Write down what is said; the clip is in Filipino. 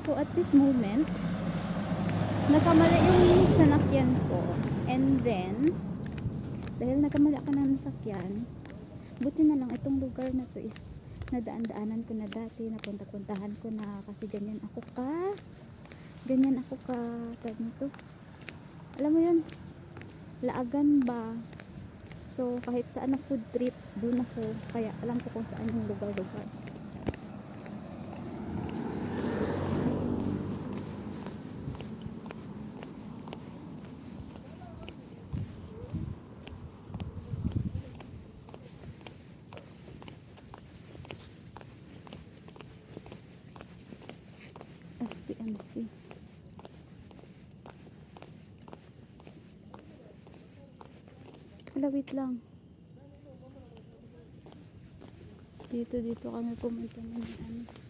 So at this moment, nakamali yung sanakyan ko. And then, dahil nakamali ako ng nasakyan, buti na lang itong lugar na to is nadaan-daanan ko na dati, napunta-puntahan ko na kasi ganyan ako ka tawag nito, alam mo yun, laagan ba. So kahit saan na food trip, doon ako, kaya alam ko kung saan yung lugar-lugar. SPMC. Hala, wait lang. Dito kami pumunta ng ano.